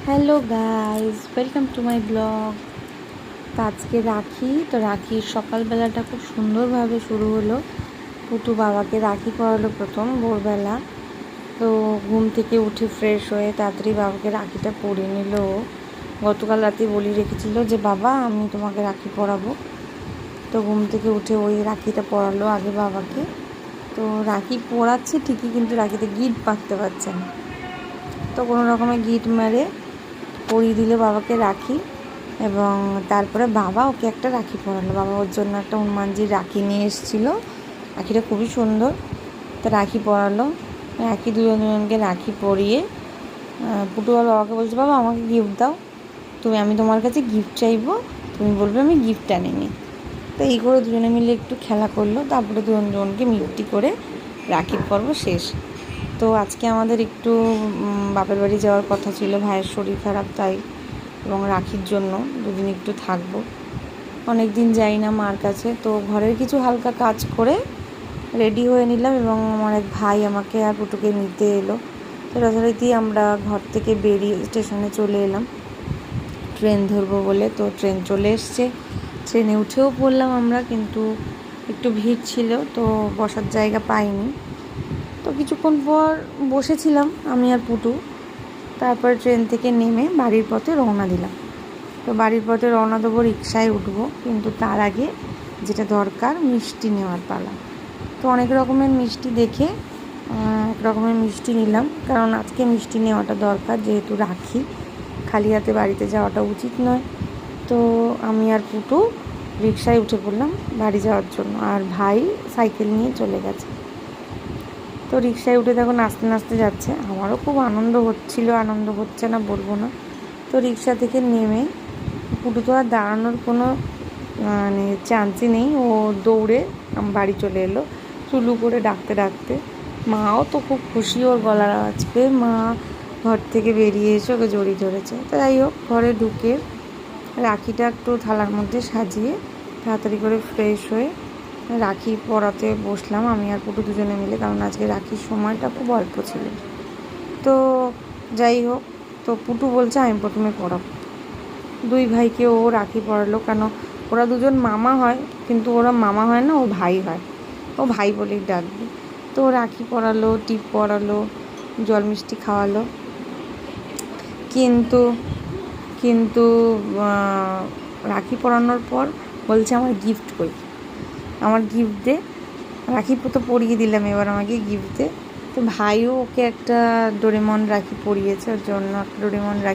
Hello guys, welcome to my blog. তো আজকে রাখি, তো রাখির সকালবেলাটা খুব সুন্দরভাবে শুরু হলো। পুটু বাবাকে রাখি পরালো প্রথম ভোরবেলা। তো ঘুম থেকে উঠে ফ্রেশ হয়ে তাড়াতাড়ি বাবাকে রাখিটা পরিয়ে নিল। গতকাল রাতে বলি রেখেছিল যে বাবা আমি তোমাকে রাখি পরাবো। তো ঘুম থেকে উঠে ওই রাখিটা পরালো আগে বাবাকে। তো রাখি পরাচ্ছে ঠিকই, কিন্তু রাখিতে গিট বাঁধতে পারছে না। তো কোনো রকমের গিট মেরে পরিয়ে দিল বাবাকে রাখি, এবং তারপরে বাবা ওকে একটা রাখি পরালো। বাবা ওর জন্য একটা হনুমানজির রাখি নিয়ে এসেছিলো। রাখিটা খুবই সুন্দর। তো রাখি পরালো, রাখি দুজনকে রাখি পরিয়ে পুটুয়াল বাবাকে বলছে বাবা আমাকে গিফট দাও, আমি তোমার কাছে গিফট চাইবো, তুমি বলবে আমি গিফট আনিনি। তো এই করে দুজনে মিলে একটু খেলা করলো। তারপরে দুজনকে মিষ্টি করে রাখির পর্ব শেষ। তো আজকে আমাদের একটু বাপের বাড়ি যাওয়ার কথা ছিল, ভাইয়ের শরীর খারাপ তাই, এবং রাখির জন্য দুদিন একটু থাকবো। অনেক দিন যাই না মার কাছে। তো ঘরের কিছু হালকা কাজ করে রেডি হয়ে নিলাম, এবং আমার এক ভাই আমাকে আর পুটুকে নিতে এলো। তো যথারীতি আমরা ঘর থেকে বেরিয়ে স্টেশনে চলে এলাম ট্রেন ধরবো বলে। তো ট্রেন চলে এসছে, ট্রেনে উঠেও পড়লাম আমরা, কিন্তু একটু ভিড় ছিল তো বসার জায়গা পাইনি। তো কিছুক্ষণ পর বসেছিলাম আমি আর পুটু। তারপর ট্রেন থেকে নেমে বাড়ির পথে রওনা দিলাম। তো বাড়ির পথে রওনা দেবো, রিক্সায় উঠবো, কিন্তু তার আগে যেটা দরকার মিষ্টি নেওয়ার পালা। তো অনেক রকমের মিষ্টি দেখে এক রকমের মিষ্টি নিলাম, কারণ আজকে মিষ্টি নেওয়াটা দরকার, যেহেতু রাখি খালি হাতে বাড়িতে যাওয়াটা উচিত নয়। তো আমি আর পুটু রিক্সায় উঠে পড়লাম বাড়ি যাওয়ার জন্য, আর ভাই সাইকেল নিয়ে চলে গেছে। তো রিক্সায় উঠে দেখো নাচতে নাচতে যাচ্ছে, আমারও খুব আনন্দ হচ্ছিল, আনন্দ হচ্ছে না বলবো না। তো রিক্সা থেকে নেমে পুটু তো আর দাঁড়ানোর কোনো চান্সই নেই, ও দৌড়ে বাড়ি চলে এলো চুলু করে ডাকতে ডাকতে। মাও তো খুব খুশি ওর গলার আওয়াজ পেয়ে, মা ঘর থেকে বেরিয়ে এসে ওকে জড়িয়ে ধরেছে। তো যাই হোক, ঘরে ঢুকে রাখিটা একটু থালার মধ্যে সাজিয়ে তাড়াতাড়ি করে ফ্রেশ হয়ে রাখি পরাতে বসলাম আমি আর পুটু দুজনে মিলে, কারণ আজকে রাখির সময়টা খুব অল্প ছিল। তো যাই হোক, তো পুটু বলছে আমি প্রথমে পরাবো। দুই ভাইকে ও রাখি পরালো, কেন ওরা দুজন মামা হয়, কিন্তু ওরা মামা হয় না, ও ভাই হয়, ও ভাই বলেই ডাকবে। তো রাখি পরালো, টিপ পরালো, জল মিষ্টি খাওয়ালো, কিন্তু কিন্তু রাখি পরানোর পর বলছে আমার গিফট কই, আমার গিফট দে। রাখি তো পরিয়ে দিলাম, এবার আমাকে গিফট দে। তো ভাইও ওকে একটা ডোরেমন রাখি পরিয়েছে, ওর জন্য একটা ডোরেমন রাখি